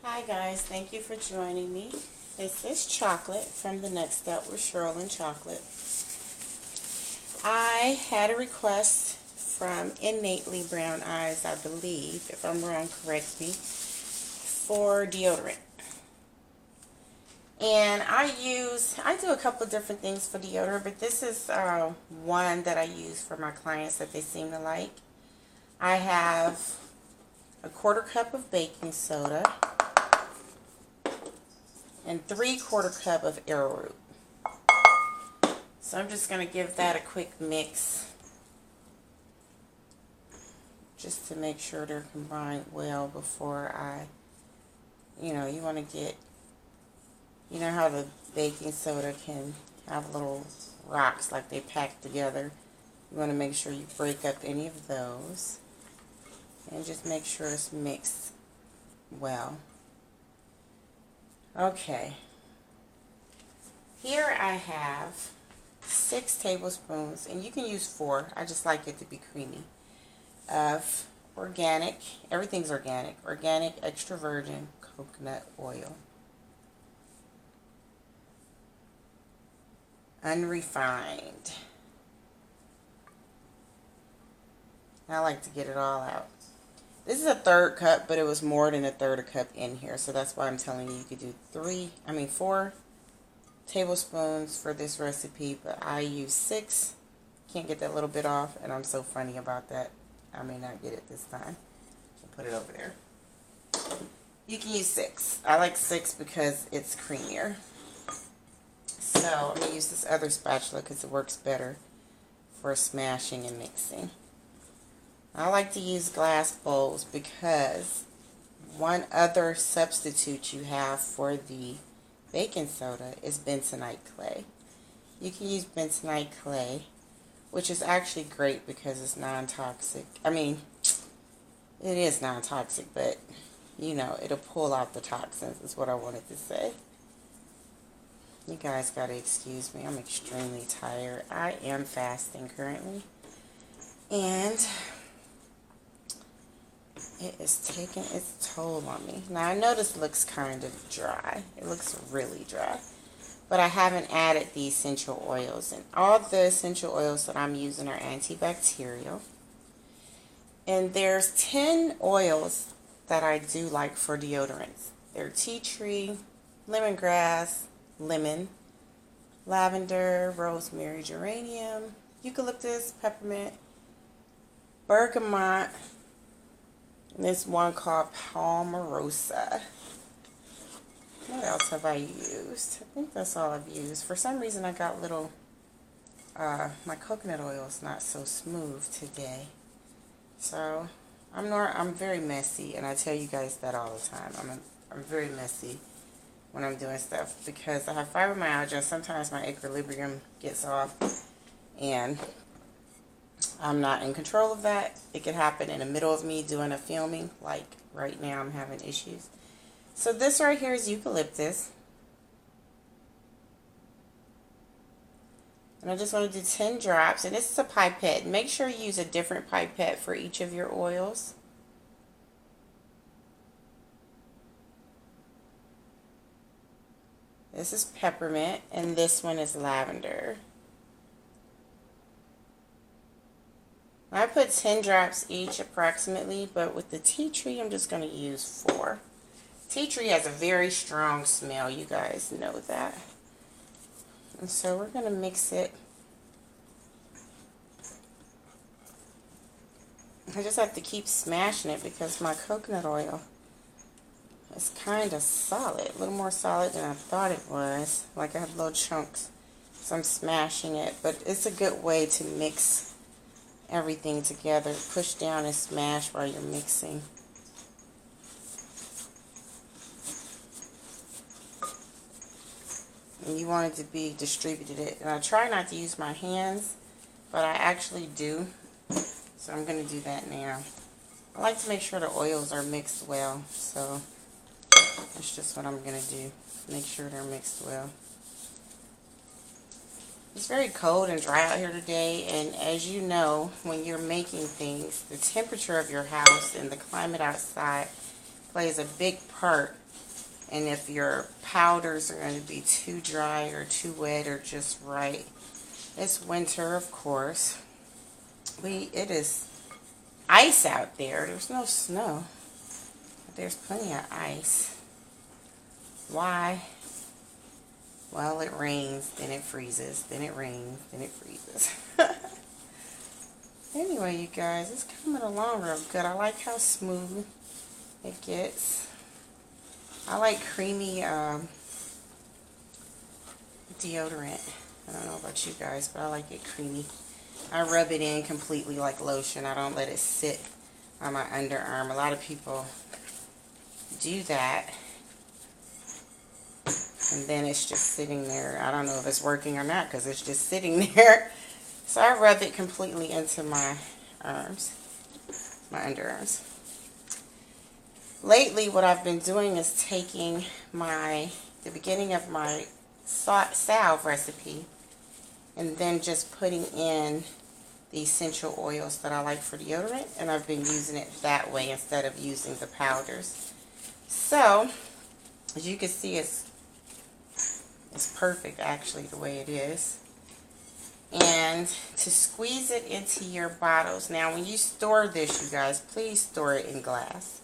Hi guys, thank you for joining me. This is Chocolate from The Next Step with Cheryl and Chocolate. I had a request from Innately Brown Eyes, I believe. If I'm wrong, correct me, for deodorant. And I do a couple of different things for deodorant, but this is one that I use for my clients that they seem to like. I have a 1/4 cup of baking soda and 3/4 cup of arrowroot. So I'm just going to give that a quick mix just to make sure they're combined well before you want to get, how the baking soda can have little rocks like they pack together. You want to make sure you break up any of those and just make sure it's mixed well. Okay, here I have 6 tablespoons, and you can use 4, I just like it to be creamy, of organic, everything's organic extra virgin coconut oil. Unrefined. I like to get it all out. This is a 1/3 cup, but it was more than a 1/3 cup in here, so that's why I'm telling you could do 4 tablespoons for this recipe, but I use 6. Can't get that little bit off, and I'm so funny about that. I may not get it this time. I'll put it over there. You can use 6. I like 6 because it's creamier. So I'm going to use this other spatula because it works better for smashing and mixing. I like to use glass bowls because one other substitute you have for the baking soda is bentonite clay. You can use bentonite clay, which is actually great because it's non-toxic. I mean, it is non-toxic, but it'll pull out the toxins is what I wanted to say. You guys gotta excuse me, I'm extremely tired. I am fasting currently, and it is taking its toll on me. Now I know this looks kind of dry. It looks really dry. But I haven't added the essential oils. And all the essential oils that I'm using are antibacterial. And there's 10 oils that I do like for deodorants. They're tea tree, lemongrass, lemon, lavender, rosemary, geranium, eucalyptus, peppermint, bergamot, and this one called palmarosa. What else have I used? I think that's all I've used. For some reason I got little, my coconut oil is not so smooth today. So I'm very messy, and I tell you guys that all the time. I'm very messy when I'm doing stuff because I have fibromyalgia, and sometimes my equilibrium gets off and I'm not in control of that. It could happen in the middle of me doing a filming, like right now I'm having issues. So this right here is eucalyptus. And I just want to do 10 drops, and this is a pipette. Make sure you use a different pipette for each of your oils. This is peppermint, and this one is lavender. I put 10 drops each approximately, but with the tea tree, I'm just going to use 4. Tea tree has a very strong smell, you guys know that. And so we're going to mix it. I just have to keep smashing it because my coconut oil is kind of solid, a little more solid than I thought it was. Like I have little chunks, so I'm smashing it. But it's a good way to mix everything together. Push down and smash while you're mixing. And you want it to be distributed. And I try not to use my hands, but I actually do. So I'm going to do that now. I like to make sure the oils are mixed well. So that's just what I'm going to do. Make sure they're mixed well. It's very cold and dry out here today, and as you know, when you're making things, the temperature of your house and the climate outside plays a big part in if your powders are going to be too dry or too wet or just right. It's winter, of course. It is ice out there. There's no snow, but there's plenty of ice. Why? Well, it rains, then it freezes, then it rains, then it freezes. Anyway, you guys, it's coming along real good. I like how smooth it gets. I like creamy deodorant. I don't know about you guys, but I like it creamy. I rub it in completely like lotion. I don't let it sit on my underarm. A lot of people do that, and then it's just sitting there. I don't know if it's working or not because it's just sitting there. So I rub it completely into my arms, my underarms. Lately, what I've been doing is taking the beginning of my salve recipe and then just putting in the essential oils that I like for deodorant, and I've been using it that way instead of using the powders. So, as you can see, it's perfect actually the way it is. And to squeeze it into your bottles. Now, when you store this, you guys, please store it in glass.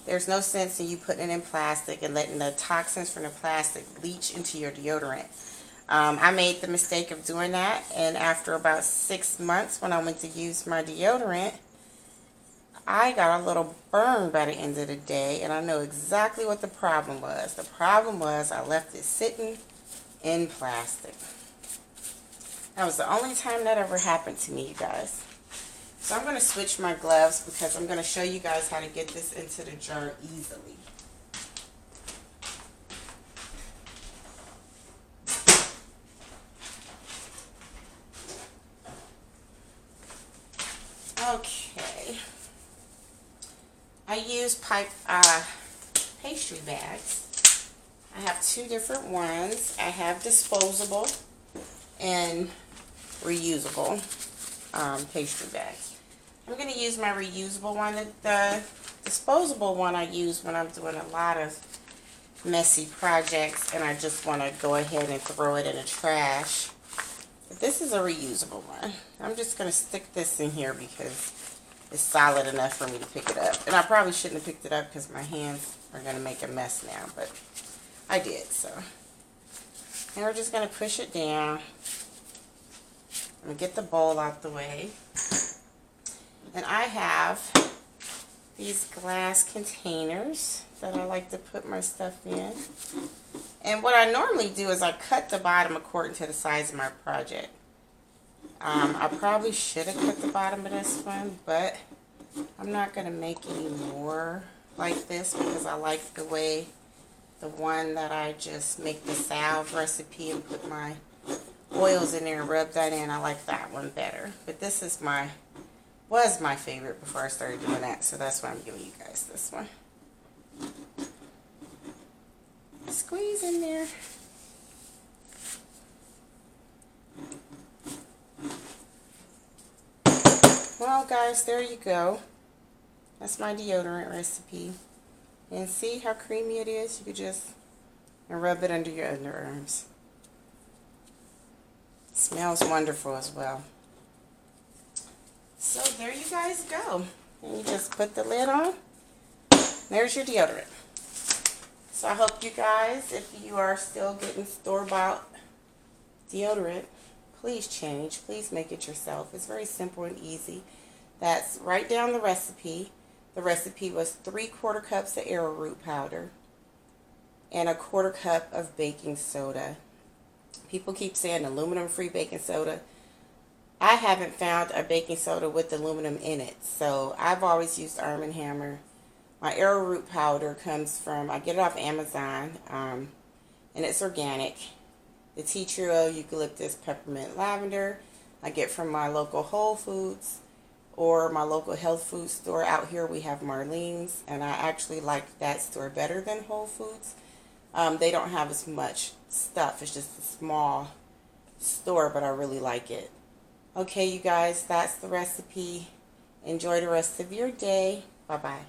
There's no sense in you putting it in plastic and letting the toxins from the plastic leach into your deodorant. I made the mistake of doing that, and after about 6 months when I went to use my deodorant, I got a little burn by the end of the day, and I know exactly what the problem was. The problem was I left it sitting in plastic. That was the only time that ever happened to me, you guys. So I'm going to switch my gloves because I'm going to show you guys how to get this into the jar easily. Okay. I use pastry bags. I have 2 different ones. I have disposable and reusable pastry bags. I'm going to use my reusable one. The disposable one I use when I'm doing a lot of messy projects and I just want to go ahead and throw it in the trash. But this is a reusable one. I'm just going to stick this in here because it's solid enough for me to pick it up. And I probably shouldn't have picked it up because my hands are going to make a mess now, but I did, so. And we're just going to push it down. I'm going to get the bowl out the way. And I have these glass containers that I like to put my stuff in. And what I normally do is I cut the bottom according to the size of my project. I probably should have cut the bottom of this one, but I'm not going to make any more like this because I like the way the one that I just make the salve recipe and put my oils in there and rub that in. I like that one better. But this is was my favorite before I started doing that, so that's why I'm giving you guys this one. Squeeze in there. Well, guys, there you go. That's my deodorant recipe. And see how creamy it is? You could just rub it under your underarms. It smells wonderful as well. So there you guys go. And you just put the lid on. There's your deodorant. So I hope you guys, if you are still getting store-bought deodorant, please change. Please make it yourself. It's very simple and easy. That's write down the recipe. The recipe was 3/4 cups of arrowroot powder and 1/4 cup of baking soda. People keep saying aluminum-free baking soda. I haven't found a baking soda with aluminum in it, so I've always used Arm & Hammer. My arrowroot powder comes from, I get it off Amazon, and it's organic. The tea tree oil, eucalyptus, peppermint, lavender, I get from my local Whole Foods or my local health food store. Out here we have Marlene's, and I actually like that store better than Whole Foods. They don't have as much stuff. It's just a small store, but I really like it. Okay, you guys, that's the recipe. Enjoy the rest of your day. Bye-bye.